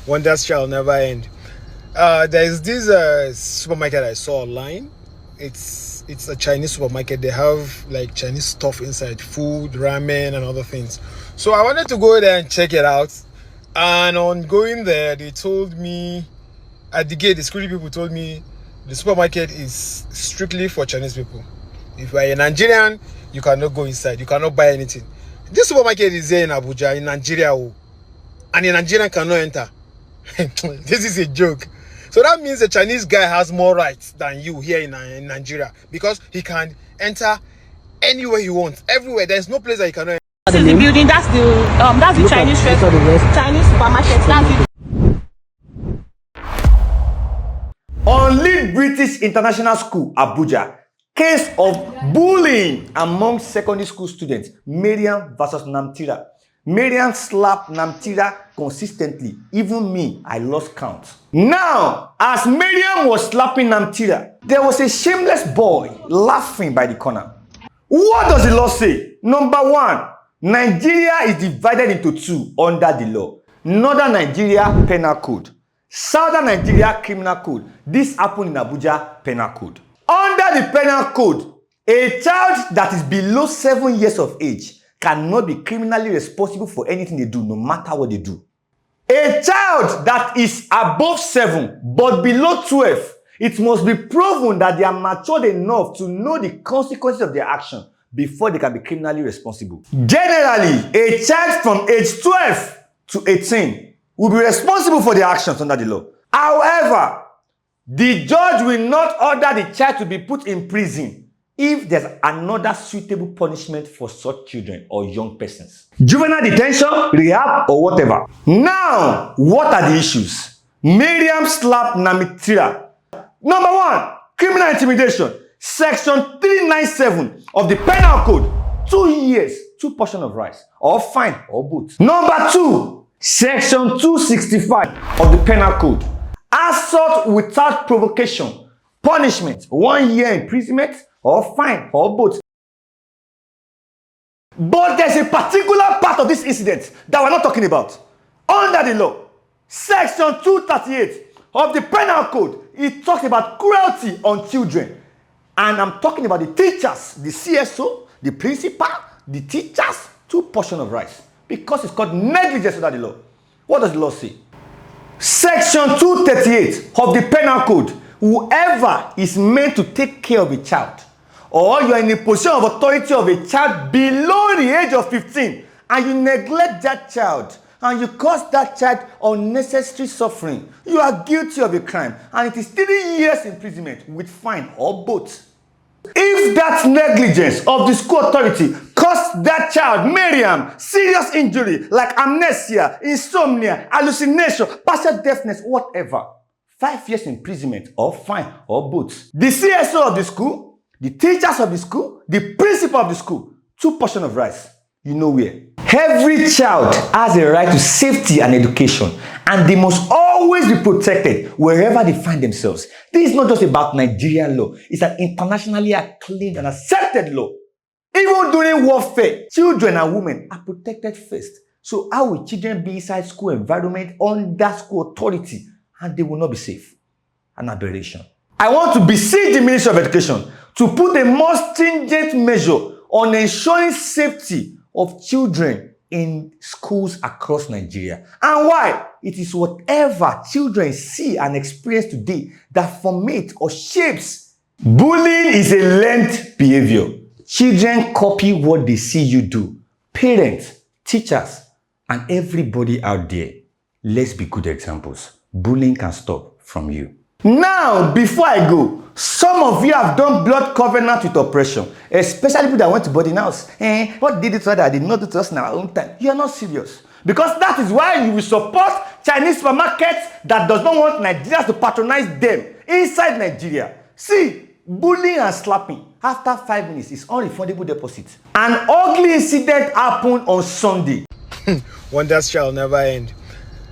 Wonders shall never end. There's this supermarket I saw online. It's a Chinese supermarket. They have like Chinese stuff inside, food, ramen, and other things. So I wanted to go there and check it out. And on going there, they told me at the gate, the security people told me the supermarket is strictly for Chinese people. If you are a Nigerian, you cannot go inside. You cannot buy anything. This supermarket is here in Abuja, in Nigeria, and a Nigerian cannot enter. This is a joke. So that means the Chinese guy has more rights than you here in Nigeria, because he can enter anywhere he wants, everywhere. There's no place that he cannot enter. This is the building. That's the Chinese restaurant, Chinese supermarket. That's it. On Lead British International School, Abuja, case of bullying among secondary school students, Maryam versus Namtira. Maryam slapped Namtira consistently. Even me, I lost count. Now, as Maryam was slapping Namtira, there was a shameless boy laughing by the corner. What does the law say? Number one, Nigeria is divided into two under the law. Northern Nigeria Penal Code, Southern Nigeria Criminal Code. This happened in Abuja Penal Code. Under the Penal Code, a child that is below 7 years of age cannot be criminally responsible for anything they do, no matter what they do. A child that is above 7 but below 12, it must be proven that they are matured enough to know the consequences of their action before they can be criminally responsible. Generally, a child from age 12 to 18 will be responsible for their actions under the law. However, the judge will not order the child to be put in prison if there's another suitable punishment for such children or young persons. Juvenile detention, rehab, or whatever. Now, what are the issues? Maryam slapped Namtira. Number one, criminal intimidation. Section 397 of the Penal Code, 2 years, 2 portions of rice, or fine, or both. Number two, Section 265 of the Penal Code, assault without provocation, punishment, 1 year imprisonment, or fine, or both. But there's a particular part of this incident that we're not talking about. Under the law, Section 238 of the Penal Code, it talks about cruelty on children. And I'm talking about the teachers, the CSO, the principal, the teachers, 2 portions of rice. Because it's called negligence under the law. What does the law say? Section 238 of the Penal Code, whoever is meant to take care of a child, or you are in a position of authority of a child below the age of 15, and you neglect that child, and you cause that child unnecessary suffering, you are guilty of a crime, and it is 3 years imprisonment with fine or both. If that negligence of the school authority caused that child, Maryam, serious injury like amnesia, insomnia, hallucination, partial deafness, whatever, 5 years imprisonment or fine or both. The CSO of the school, the teachers of the school, the principal of the school, 2 portions of rice. You know where. Every child has a right to safety and education, and they must always be protected wherever they find themselves. This is not just about Nigerian law. It's an internationally acclaimed and accepted law. Even during warfare, children and women are protected first. So how will children be inside school environment under school authority and they will not be safe? An aberration. I want to beseech the Ministry of Education to put a more stringent measure on ensuring safety of children in schools across Nigeria. And why? It is whatever children see and experience today that formates or shapes. Bullying is a learned behavior. Children copy what they see you do. Parents, teachers, and everybody out there, let's be good examples. Bullying can stop from you. Now, before I go, some of you have done blood covenant with oppression, especially people that went to boarding house. What did it to that did not do to us in our own time? You are not serious. Because that is why you will support Chinese supermarkets that does not want Nigerians to patronize them inside Nigeria. See, bullying and slapping, after 5 minutes, is unrefundable deposit. An ugly incident happened on Sunday. Wonders shall never end.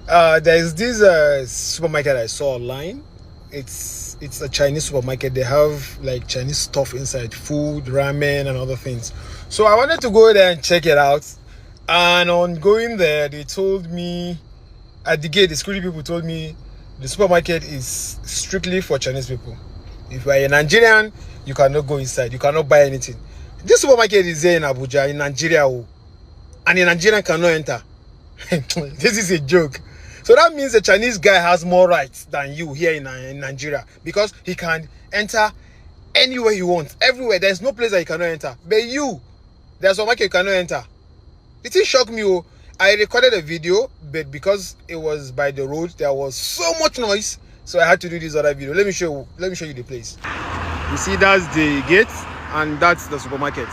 There's this supermarket I saw online. It's it's a Chinese supermarket. They have like Chinese stuff inside, food, ramen, and other things. So I wanted to go there and check it out. And on going there, they told me at the gate, the security people told me the supermarket is strictly for Chinese people. If you are a Nigerian, you cannot go inside. You cannot buy anything. This supermarket is there in Abuja, in Nigeria, and a Nigerian cannot enter. This is a joke. So that means the Chinese guy has more rights than you here in Nigeria, because he can enter anywhere he wants, everywhere. There's no place that he cannot enter. But you, there's a market you cannot enter. It didn't shock me. I recorded a video, but because it was by the road, there was so much noise, so I had to do this other video. Let me show you the place. You see, that's the gate, and that's the supermarket.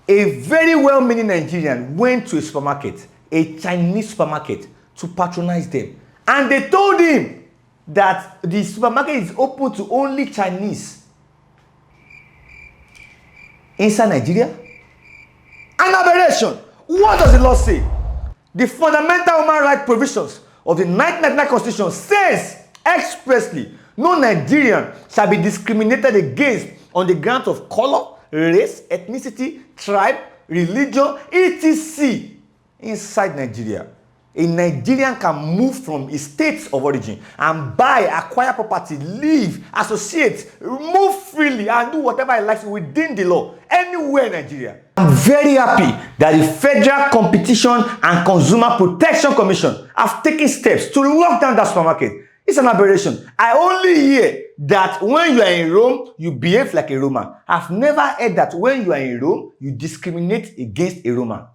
A very well-meaning Nigerian went to a supermarket, a Chinese supermarket, to patronize them. And they told him that the supermarket is open to only Chinese. Inside Nigeria? An aberration. What does the law say? The fundamental human rights provisions of the 1999 Constitution says expressly, no Nigerian shall be discriminated against on the grounds of color, race, ethnicity, tribe, religion, etc. inside Nigeria. A Nigerian can move from his state of origin and buy, acquire property, live, associate, move freely, and do whatever he likes within the law, anywhere in Nigeria. I'm very happy that the Federal Competition and Consumer Protection Commission have taken steps to lock down that supermarket. It's an aberration. I only hear that when you are in Rome, you behave like a Roman. I've never heard that when you are in Rome, you discriminate against a Roman.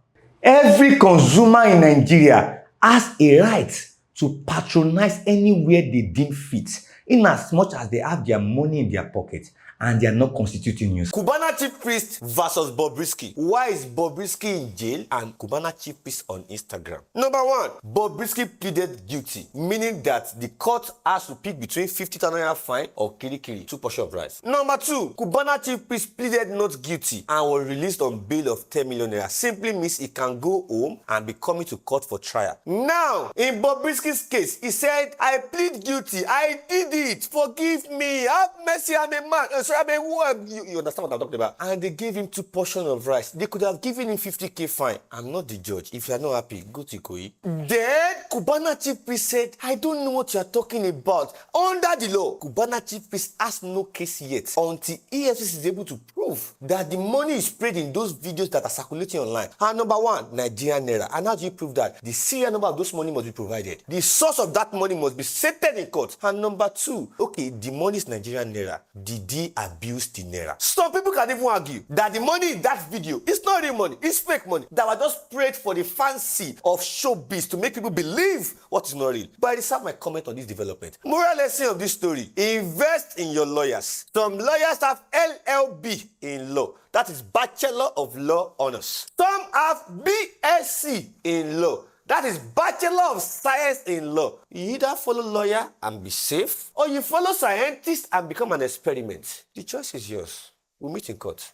Every consumer in Nigeria has a right to patronize anywhere they deem fit, in as much as they have their money in their pocket and they are not constituting news. Cubana chief priest versus Bobrisky. Why is Bobrisky in jail and Cubana chief priest on Instagram? Number one, Bobrisky pleaded guilty, meaning that the court has to pick between 50,000 naira fine or kirikiri, 2 portions of rice. Number two, Cubana chief priest pleaded not guilty and was released on bail of 10 million naira. Simply means he can go home and be coming to court for trial. Now, in Bobrisky's case, he said, I plead guilty, I did it, forgive me, have mercy, I'm a man. I mean, you understand what I'm talking about? And they gave him 2 portions of rice. They could have given him 50k fine. I'm not the judge. If you're not happy, go to Ikoyi. Then Cubana chief priest said, I don't know what you're talking about. Under the law, Cubana chief priest has no case yet until EFCC is able to prove that the money is spread in those videos that are circulating online. And number one, Nigerian naira. And how do you prove that? The serial number of those money must be provided. The source of that money must be stated in court. And number two, okay, the money is Nigerian naira. Did he abuse the naira? Some people can even argue that the money in that video is not real money, it's fake money that was just prayed for the fancy of showbiz to make people believe what is not real. But I reserve my comment on this development. Moral lesson of this story: invest in your lawyers. Some lawyers have LLB in law, that is Bachelor of Law Honors. Some have BSc in law, that is Bachelor of Science in Law. You either follow lawyer and be safe, or you follow scientist and become an experiment. The choice is yours. We'll meet in court.